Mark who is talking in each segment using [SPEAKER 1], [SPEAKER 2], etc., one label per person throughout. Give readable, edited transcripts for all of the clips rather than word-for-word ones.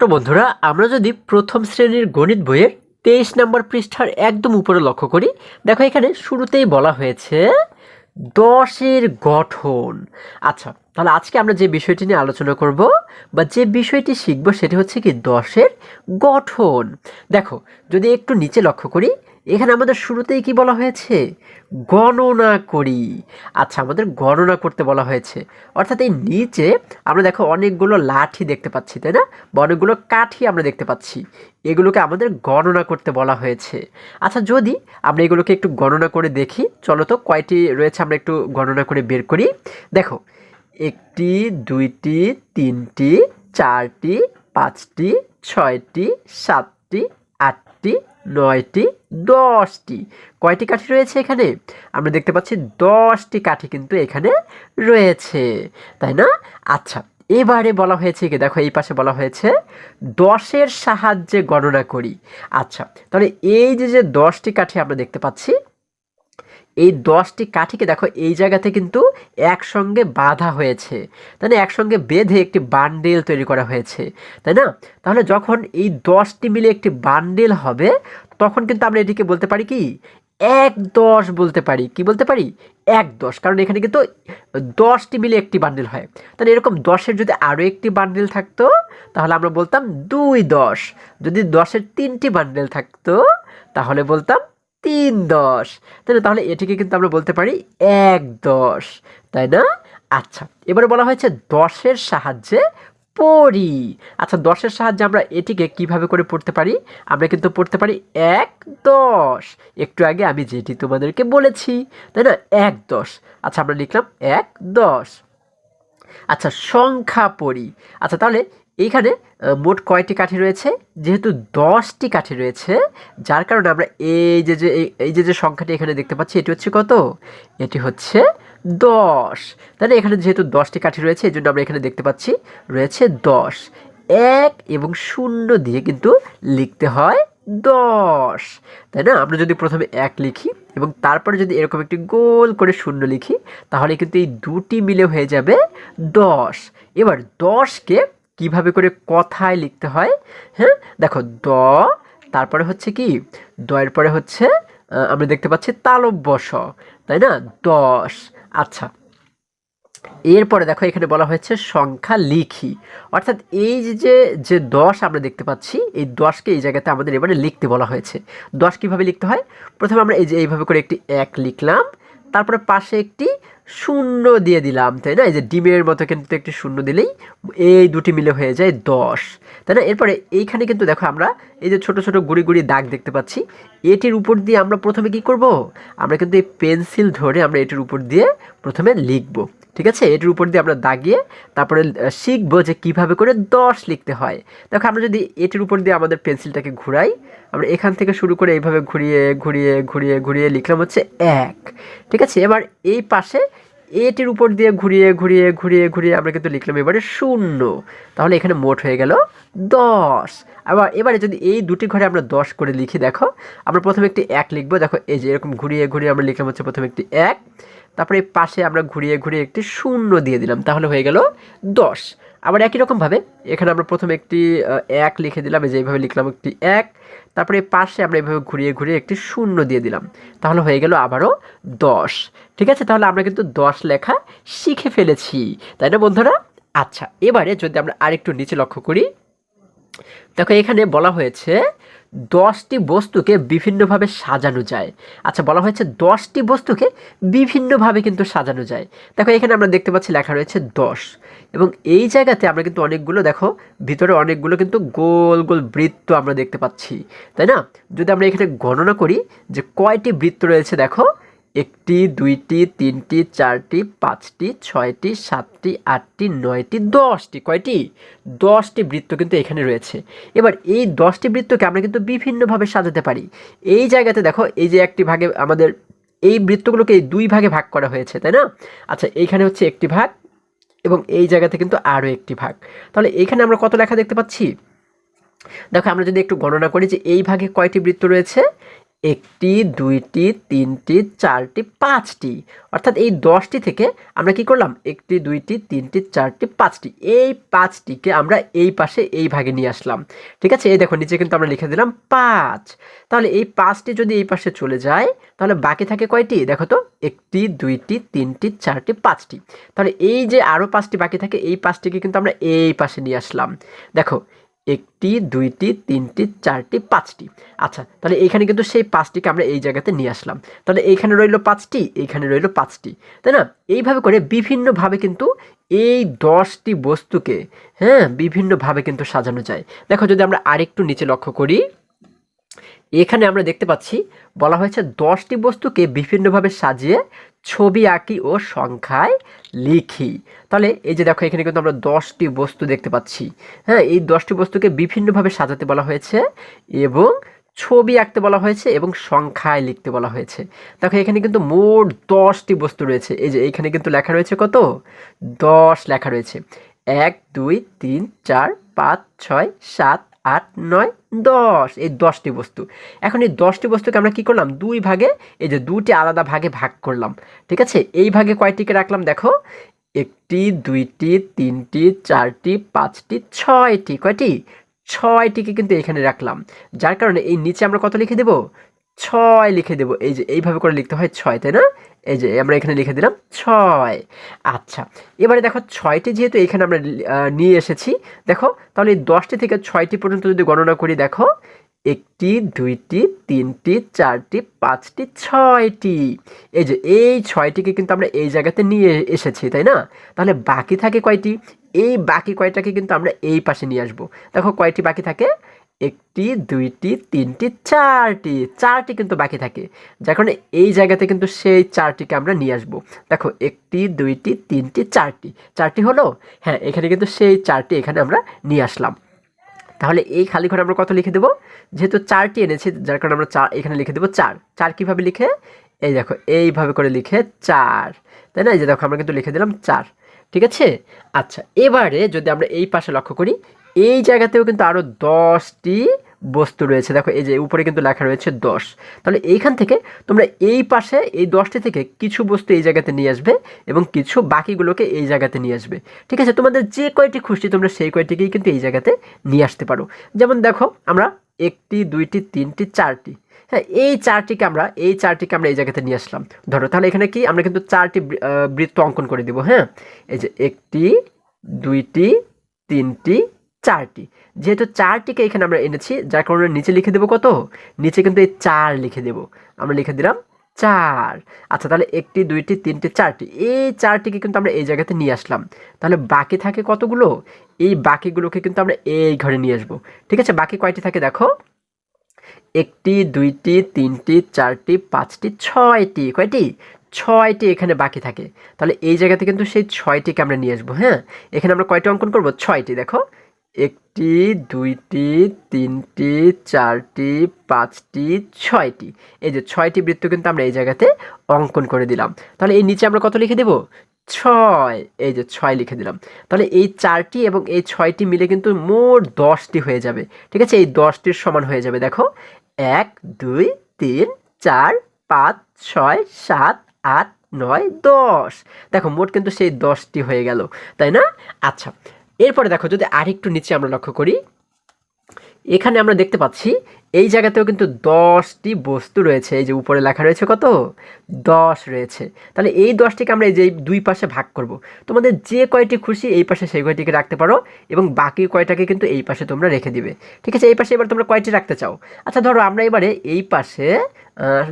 [SPEAKER 1] তো বন্ধুরা, আমরা যদি প্রথম শ্রেণীর গণিত বইয়ের 23 নম্বর পৃষ্ঠার একদম উপরে লক্ষ্য করি, দেখো এখানে শুরুতেই বলা হয়েছে 10-এর গঠন। আচ্ছা, তাহলে আজকে আমরা যে বিষয়টি নিয়ে আলোচনা করব বা যে বিষয়টি শিখব সেটি হচ্ছে কি 10-এর গঠন। দেখো, যদি একটু নিচে লক্ষ্য করি, এখানে আমাদের শুরুতেই কি বলা হয়েছে? গণনা করি। আচ্ছা, আমাদের গণনা করতে বলা হয়েছে, অর্থাৎ এই নিচে আমরা দেখো অনেকগুলো লাঠি দেখতে পাচ্ছি, তাই না? বা অনেকগুলো কাঠি আমরা দেখতে পাচ্ছি, এগুলোকে আমাদের গণনা করতে বলা হয়েছে। আচ্ছা, যদি আমরা এগুলোকে একটু গণনা করে দেখি, চলো তো কয়টি রয়েছে আমরা একটু গণনা করে বের করি। দেখো, 1টি 2টি 3টি 4টি 5টি 6টি 7টি 8টি 9টি 10টি। কয়টি কাঠি রয়েছে এখানে? আমরা দেখতে পাচ্ছি 10টি কাঠি কিন্তু এখানে রয়েছে, তাই না? আচ্ছা, এবারে বলা হয়েছে কি, দেখো এই পাশে বলা হয়েছে 10-এর সাহায্যে গণনা করি। আচ্ছা, তাহলে এই যে 10টি কাঠি আমরা দেখতে পাচ্ছি, এই 10টি কাঠিকে দেখো এই জায়গাতে কিন্তু একসঙ্গে বাঁধা হয়েছে, তাই না? একসঙ্গে বেঁধে একটি বান্ডেল তৈরি করা হয়েছে, তাই না? তাহলে যখন এই 10টি মিলে একটি বান্ডেল হবে, তখন কিন্তু আমরা এটিকে বলতে পারি কি 1-10 বলতে পারি। কি বলতে পারি? 1-10, কারণ এখানে কিন্তু 10টি মিলে একটি বান্ডেল হয়। তাহলে এরকম 10-এর যদি আরও একটি বান্ডেল থাকতো, তাহলে আমরা বলতাম 2-10। যদি 10-এর 3টি বান্ডেল থাকতো, তাহলে বলতাম 3-10, তাই না? তাহলে এটিকে কিন্তু আমরা বলতে পারি 1-10, তাই না? আচ্ছা, এবারে বলা হয়েছে 10-এর সাহায্যে পড়ি। আচ্ছা, 10-এর সাহায্যে আমরা এটিকে কিভাবে করে পড়তে পারি? আমরা কিন্তু পড়তে পারি 1-10, একটু আগে আমি যেটি তোমাদেরকে বলেছি, তাই না? 1-10। আচ্ছা, আমরা লিখলাম 1-10। আচ্ছা, সংখ্যা পড়ি। আচ্ছা, তাহলে এইখানে মোট কয়টি কাঠি রয়েছে? যেহেতু 10টি কাঠি রয়েছে, যার কারণে আমরা এই যে সংখ্যাটি এখানে দেখতে পাচ্ছি, এটি হচ্ছে কত? এটি হচ্ছে 10, তাই না? এখানে যেহেতু 10টি কাঠি রয়েছে, এই জন্য আমরা এখানে দেখতে পাচ্ছি রয়েছে 10। 1 এবং 0 দিয়ে কিন্তু লিখতে হয় 10, তাই না? আমরা যদি প্রথমে 1 লিখি এবং তারপরে যদি এরকম একটি গোল করে 0 লিখি, তাহলে কিন্তু এই দুটি মিলে হয়ে যাবে 10। এবার 10কে কিভাবে করে কথায় লিখতে হয়? হ্যাঁ, দেখো, তারপরে হচ্ছে কি, এর পরে হচ্ছে আমরা দেখতে পাচ্ছি তালব্য শ, তাই না? 10। আচ্ছা, এরপরে দেখো এখানে বলা হয়েছে সংখ্যা লিখি, অর্থাৎ এই যে 10 আমরা দেখতে পাচ্ছি, এই 10কে এই জায়গাতে আমাদের এবারে লিখতে বলা হয়েছে। 10 কিভাবে লিখতে হয়? প্রথমে আমরা এইভাবে করে একটি 1 লিখলাম, তারপরে পাশে একটি 0 দিয়ে দিলাম, তাই না? এই যে ডিমের মতো কিন্তু একটি 0 দিলেই এই দুটি মিলে হয়ে যায় 10, তাই না? এরপরে এইখানে কিন্তু দেখো আমরা এই যে ছোট ছোট গুড়ি গুড়ি দাগ দেখতে পাচ্ছি, এটির উপর দিয়ে আমরা প্রথমে কি করব? আমরা কিন্তু এই পেন্সিল ধরে আমরা এটির উপর দিয়ে প্রথমে লিখব, ঠিক আছে? এটির উপর দিয়ে আমরা দাগিয়ে তারপরে শিখবো যে কিভাবে করে 10 লিখতে হয়। দেখো, আমরা যদি এটির উপর দিয়ে আমাদের পেন্সিলটাকে ঘুরাই, আমরা এখান থেকে শুরু করে এইভাবে ঘুরিয়ে ঘুরিয়ে ঘুরিয়ে ঘুরিয়ে লিখলাম হচ্ছে 1, ঠিক আছে? এবার এই পাশে এটির উপর দিয়ে ঘুরিয়ে ঘুরিয়ে ঘুরিয়ে ঘুরিয়ে আমরা কিন্তু লিখলাম এবারে 0, তাহলে এখানে মোট হয়ে গেল 10। আবার এবারে যদি এই দুটি ঘরে আমরা 10 করে লিখি, দেখো আমরা প্রথমে একটি 1 লিখবো, দেখো এই যে এরকম ঘুরিয়ে ঘুরিয়ে আমরা লিখলাম হচ্ছে প্রথমে একটি 1, তারপরে এই পাশে আমরা ঘুরিয়ে ঘুরিয়ে একটি 0 দিয়ে দিলাম, তাহলে হয়ে গেল 10। আবার একই রকমভাবে এখানে আমরা প্রথমে একটি 1 লিখে দিলাম, এই যে এইভাবে লিখলাম একটি 1, তারপরে এই পাশে আমরা এইভাবে ঘুরিয়ে ঘুরিয়ে একটি 0 দিয়ে দিলাম, তাহলে হয়ে গেল আবারও 10, ঠিক আছে? তাহলে আমরা কিন্তু 10 লেখা শিখে ফেলেছি, তাই না বন্ধুরা? আচ্ছা, এবারে যদি আমরা আরেকটু নিচে লক্ষ্য করি, দেখো এখানে বলা হয়েছে 10টি বস্তুকে বিভিন্নভাবে সাজানো যায়। আচ্ছা, বলা হয়েছে 10টি বস্তুকে বিভিন্নভাবে কিন্তু সাজানো যায়। দেখো এখানে আমরা দেখতে পাচ্ছি লেখা রয়েছে 10, এবং এই জায়গাতে আমরা কিন্তু অনেকগুলো, দেখো ভিতরে অনেকগুলো কিন্তু গোল গোল বৃত্ত আমরা দেখতে পাচ্ছি, তাই না? যদি আমরা এখানে গণনা করি যে কয়টি বৃত্ত রয়েছে, দেখো 1টি 2টি 3টি 4টি 5টি 6টি 7টি 8টি 9টি 10টি। কয়টি? 10টি বৃত্ত কিন্তু এখানে রয়েছে। এবার এই 10টি বৃত্তকে আমরা কিন্তু বিভিন্নভাবে সাজাতে পারি। এই জায়গাতে দেখো, এই যে একটি ভাগে আমাদের এই বৃত্তগুলোকে এই 2 ভাগে ভাগ করা হয়েছে, তাই না? আচ্ছা, এইখানে হচ্ছে একটি ভাগ এবং এই জায়গাতে কিন্তু আরও একটি ভাগ। তাহলে এইখানে আমরা কত লেখা দেখতে পাচ্ছি? দেখো, আমরা যদি একটু গণনা করি যে এই ভাগে কয়টি বৃত্ত রয়েছে, একটি, দুইটি, তিনটি, চারটি, পাঁচটি। অর্থাৎ এই 10টি থেকে আমরা কি করলাম, একটি, দুইটি, তিনটি, চারটি, পাঁচটি, এই পাঁচটিকে আমরা এই পাশে এই ভাগে নিয়ে আসলাম। ঠিক আছে, এই দেখো নিচে কিন্তু আমরা লিখে দিলাম 5। তাহলে এই 5টি যদি এই পাশে চলে যায় তাহলে বাকি থাকে কয়টি, দেখো তো, একটি, দুইটি, তিনটি, চারটি, পাঁচটি। তাহলে এই যে আরও 5টি বাকি থাকে, এই 5টিকে কিন্তু আমরা এই পাশে নিয়ে আসলাম। দেখো, একটি, দুইটি, তিনটি, চারটি, পাঁচটি। আচ্ছা, তাহলে এইখানে কিন্তু সেই 5টিকে আমরা এই জায়গাতে নিয়ে আসলাম। তাহলে এইখানে রইল 5টি, এইখানে রইল 5টি, তাই না? এইভাবে করে বিভিন্নভাবে কিন্তু এই 10টি বস্তুকে, হ্যাঁ, বিভিন্নভাবে কিন্তু সাজানো যায়। দেখো, যদি আমরা আরেকটু নিচে লক্ষ্য করি, এখানে আমরা দেখতে পাচ্ছি বলা হয়েছে 10টি বস্তুকে বিভিন্নভাবে সাজিয়ে ছবি আঁকি ও সংখ্যায় লিখি। তাহলে এই যে দেখো, এখানে কিন্তু আমরা 10টি বস্তু দেখতে পাচ্ছি। হ্যাঁ, এই 10টি বস্তুকে বিভিন্নভাবে সাজাতে বলা হয়েছে এবং ছবি আঁকতে বলা হয়েছে এবং সংখ্যায় লিখতে বলা হয়েছে। দেখো, এখানে কিন্তু মোট 10টি বস্তু রয়েছে। এই যে এইখানে কিন্তু লেখা রয়েছে কত, 10 লেখা রয়েছে। 1, 2, 3, 4, 5, 6, 7, 8, 9, 10, এই 10টি বস্তু। এখন এই 10টি বস্তুকে আমরা কি করলাম, দুই ভাগে, এই যে দুটি আলাদা ভাগে ভাগ করলাম। ঠিক আছে, এই ভাগে কয়টিকে রাখলাম, দেখো, একটি, দুইটি, তিনটি, চারটি, পাঁচটি, ছয়টি। কয়টি, ছয়টিকে কিন্তু এখানে রাখলাম। যার কারণে এই নিচে আমরা কত লিখে দেব, 6 লিখে দেব। এই যে এইভাবে করে লিখতে হয় 6, তাই না? এই যে আমরা এখানে লিখে দিলাম 6। আচ্ছা, এবারে দেখো 6টি যেহেতু এখানে আমরা নিয়ে এসেছি, দেখো, তাহলে এই 10টি থেকে 6টি পর্যন্ত যদি গণনা করি, দেখো, একটি, দুইটি, তিনটি, চারটি, পাঁচটি, 6টি। এই যে এই 6টিকে কিন্তু আমরা এই জায়গাতে নিয়ে এসেছি, তাই না? তাহলে বাকি থাকে কয়টি, এই বাকি কয়টাকে কিন্তু আমরা এই পাশে নিয়ে আসবো। দেখো কয়টি বাকি থাকে, একটি, দুইটি, তিনটি, চারটি, চারটি কিন্তু বাকি থাকে। যার কারণে এই জায়গাতে কিন্তু সেই 4টিকে আমরা নিয়ে আসবো। দেখো, একটি, দুইটি, তিনটি, চারটি, চারটি হলো। হ্যাঁ, এখানে কিন্তু সেই 4টি এখানে আমরা নিয়ে আসলাম। তাহলে এই খালি ঘরে আমরা কত লিখে দেবো, যেহেতু 4টি এনেছি, যার কারণে আমরা এখানে লিখে দেবো 4। 4 কীভাবে লিখে, এই দেখো এইভাবে করে লিখে 4, তাই না? এই যে দেখো, আমরা কিন্তু লিখে দিলাম 4। ঠিক আছে। আচ্ছা, এবারে যদি আমরা এই পাশে লক্ষ্য করি, এই জায়গাতেও কিন্তু আরও 10টি বস্তু রয়েছে। দেখো, এই যে উপরে কিন্তু লেখা রয়েছে 10। তাহলে এইখান থেকে তোমরা এই পাশে এই 10টি থেকে কিছু বস্তু এই জায়গাতে নিয়ে আসবে এবং কিছু বাকিগুলোকে এই জায়গাতে নিয়ে আসবে। ঠিক আছে, তোমাদের যে কয়টি খুশি তোমরা সেই কয়টিকেই কিন্তু এই জায়গাতে নিয়ে আসতে পারো। যেমন দেখো, আমরা একটি, দুইটি, তিনটি, চারটি, হ্যাঁ, এই 4টিকে আমরা এই জায়গাতে নিয়ে আসলাম। ধরো, তাহলে এখানে কি আমরা কিন্তু 4টি বৃত্ত অঙ্কন করে দিব। হ্যাঁ, এই যে একটি, দুইটি, তিনটি, চারটি। যেহেতু 4টিকে এখানে আমরা এনেছি, যার কারণে নিচে লিখে দেবো কত, নিচে কিন্তু এই 4 লিখে দেবো। আমরা লিখে দিলাম 4। আচ্ছা, তাহলে একটি, দুইটি, তিনটি, চারটি, এই 4টিকে কিন্তু আমরা এই জায়গাতে নিয়ে আসলাম। তাহলে বাকি থাকে কতগুলো, এই বাকিগুলোকে কিন্তু আমরা এই ঘরে নিয়ে আসবো। ঠিক আছে, বাকি কয়টি থাকে দেখো, একটি, দুইটি, তিনটি, চারটি, পাঁচটি, 6টি। কয়টি, 6টি এখানে বাকি থাকে। তাহলে এই জায়গাতে কিন্তু সেই 6টিকে আমরা নিয়ে আসবো। হ্যাঁ, এখানে আমরা কয়টি অঙ্কন করবো, 6টি। দেখো, একটি, দুইটি, তিনটি, চারটি, পাঁচটি, 6টি। এই যে 6টি বৃত্ত কিন্তু আমরা এই জায়গাতে অঙ্কন করে দিলাম। তাহলে এই নিচে আমরা কত লিখে দেবো, 6। এই যে 6 লিখে দিলাম। তাহলে এই 4টি এবং এই 6টি মিলে কিন্তু মোট 10টি হয়ে যাবে। ঠিক আছে, এই 10টির সমান হয়ে যাবে। দেখো, 1, 2, 3, 4, 5, 6, 7, 8, 9, 10। দেখো, মোট কিন্তু সেই 10টি হয়ে গেল, তাই না? আচ্ছা, এরপরে দেখো, যদি আরেকটু নিচে আমরা লক্ষ্য করি, এখানে আমরা দেখতে পাচ্ছি এই জায়গাতেও কিন্তু 10টি বস্তু রয়েছে। এই যে উপরে লেখা রয়েছে কত, 10 রয়েছে। তাহলে এই 10টিকে আমরা এই যে দুই পাশে ভাগ করব। তোমাদের যে কয়টি খুশি এই পাশে সেই কয়টিকে রাখতে পারো এবং বাকি কয়টাকে কিন্তু এই পাশে তোমরা রেখে দিবে। ঠিক আছে, এই পাশে এবার তোমরা কয়টি রাখতে চাও? আচ্ছা, ধরো আমরা এবারে এই পাশে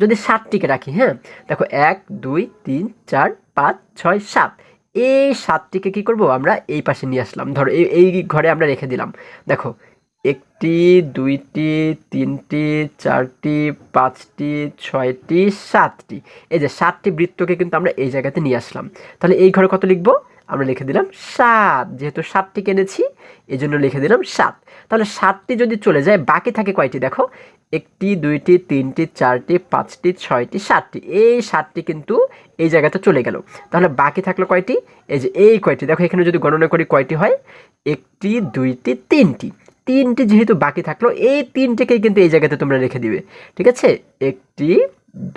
[SPEAKER 1] যদি 7টিকে রাখি। হ্যাঁ, দেখো, 1, 2, 3, 4, 5, 6, 7, এই 7টিকে কী করব, আমরা এই পাশে নিয়ে আসলাম। ধরো এই ঘরে আমরা রেখে দিলাম। দেখো, একটি, দুইটি, তিনটি, চারটি, পাঁচটি, 6টি, 7টি। এই যে 7টি বৃত্তকে কিন্তু আমরা এই জায়গাতে নিয়ে আসলাম। তাহলে এই ঘরে কত লিখবো, আমরা লিখে দিলাম 7। যেহেতু 7টি কিনেছি এই জন্য লিখে দিলাম 7। তাহলে 7টি যদি চলে যায় বাকি থাকে কয়টি, দেখো, একটি, দুইটি, তিনটি, চারটি, পাঁচটি, 6টি, 7টি। এই 7টি কিন্তু এই জায়গাতে চলে গেল। তাহলে বাকি থাকলো কয়টি, এই যে এই কয়টি। দেখো, এখানে যদি গণনা করি কয়টি হয়, একটি, দুইটি, তিনটি। তিনটি যেহেতু বাকি থাকলো, এই তিনটেকেই কিন্তু এই জায়গাতে তোমরা রেখে দিবে। ঠিক আছে, একটি,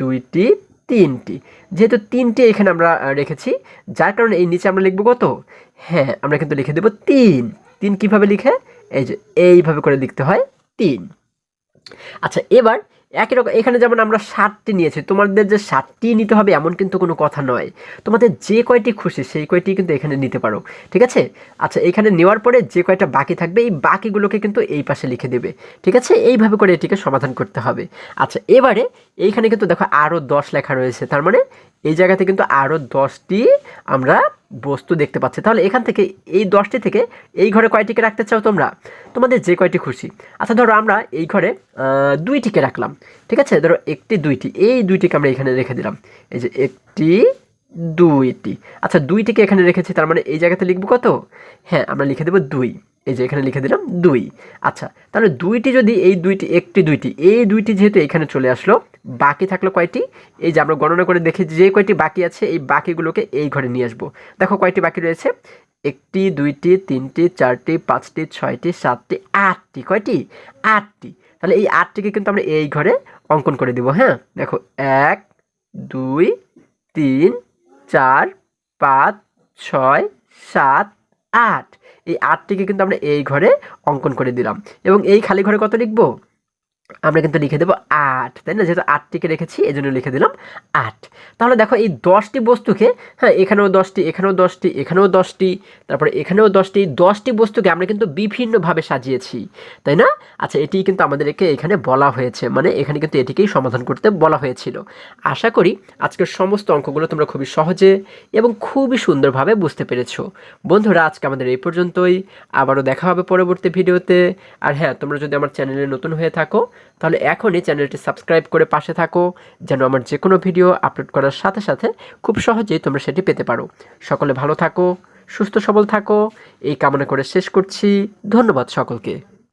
[SPEAKER 1] দুইটি, তিনটি, যেহেতু তিনটে এখানে আমরা রেখেছি, যার কারণে এই নিচে আমরা লিখবো কত? হ্যাঁ, আমরা কিন্তু লিখে দেবো তিন। তিন কীভাবে লিখে? এই যে এইভাবে করে লিখতে হয়, তিন। আচ্ছা, এবার একই রকম এখানে যেমন আমরা 7টি নিয়েছি, তোমাদের যে 7টি নিতে হবে এমন কিন্তু কোনো কথা নয়। তোমাদের যে কয়টি খুশি সেই কয়টি কিন্তু এখানে নিতে পারো। ঠিক আছে? আচ্ছা, এখানে নেওয়ার পরে যে কয়টা বাকি থাকবে এই বাকিগুলোকে কিন্তু এই পাশে লিখে দেবে। ঠিক আছে? এইভাবে করে এটিকে সমাধান করতে হবে। আচ্ছা, এবারে এইখানে কিন্তু দেখো আরও 10 লেখা রয়েছে, তার মানে এই জায়গাতে কিন্তু আরও 10টি আমরা বস্তু দেখতে পাচ্ছি। তাহলে এখান থেকে এই 10টি থেকে এই ঘরে কয়টিকে রাখতে চাও তোমরা? তোমাদের যে কয়টি খুশি। আচ্ছা, ধরো আমরা এই ঘরে 2টিকে রাখলাম। ঠিক আছে, ধরো একটি, দুইটি, এই দুইটিকে আমরা এখানে রেখে দিলাম। এই যে একটি, দুইটি। আচ্ছা, দুইটিকে এখানে রেখেছি, তার মানে এই জায়গাতে লিখবো কত? হ্যাঁ, আমরা লিখে দেবো 2। এই যে এখানে লিখে দিলাম 2। আচ্ছা, তাহলে দুইটি যদি এই দুইটি, একটি, দুইটি, এই দুইটি যেহেতু এখানে চলে আসলো, বাকি থাকলো কয়টি? এই যে আমরা গণনা করে দেখি যে কয়টি বাকি আছে, এই বাকিগুলোকে এই ঘরে নিয়ে আসবো। দেখো কয়টি বাকি রয়েছে? একটি, দুইটি, তিনটি, চারটি, পাঁচটি, ছয়টি, সাতটি, আটটি। কয়টি? 8টি। তাহলে এই 8টিকে কিন্তু আমরা এই ঘরে অঙ্কন করে দেবো। হ্যাঁ, দেখো 1, 2, 3, 4, 5, 6, 7, 8। এই 8টিকে কিন্তু আমরা এই ঘরে অঙ্কন করে দিলাম। এবং এই খালি ঘরে কত লিখবো? আমরা কিন্তু লিখে দেবো 8, তাই না? যেহেতু 8টিকে রেখেছি এজন্য লিখে দিলাম 8। তাহলে দেখো এই 10টি বস্তুকে, হ্যাঁ, এখানেও 10টি, এখানেও 10টি, এখানেও 10টি, তারপরে এখানেও 10টি, 10টি বস্তুকে আমরা কিন্তু বিভিন্নভাবে সাজিয়েছি, তাই না? আচ্ছা, এটি কিন্তু আমাদেরকে এখানে বলা হয়েছে, মানে এখানে কিন্তু এটিকেই সমাধান করতে বলা হয়েছিল। আশা করি আজকের সমস্ত অঙ্কগুলো তোমরা খুবই সহজে এবং খুবই সুন্দরভাবে বুঝতে পেরেছো। বন্ধুরা, আজকে আমাদের এই পর্যন্তই। আবারও দেখা হবে পরবর্তী ভিডিওতে। আর হ্যাঁ, তোমরা যদি আমার চ্যানেলে নতুন হয়ে থাকো তাহলে এখনই চ্যানেলটি সাবস্ক্রাইব করে পাশে থাকো, যেন আমার যে কোনো ভিডিও আপলোড করার সাথে সাথে খুব সহজেই তোমরা সেটি পেতে পারো। সকলে ভালো থাকো, সুস্থ সবল থাকো, এই কামনা করে শেষ করছি। ধন্যবাদ সকলকে।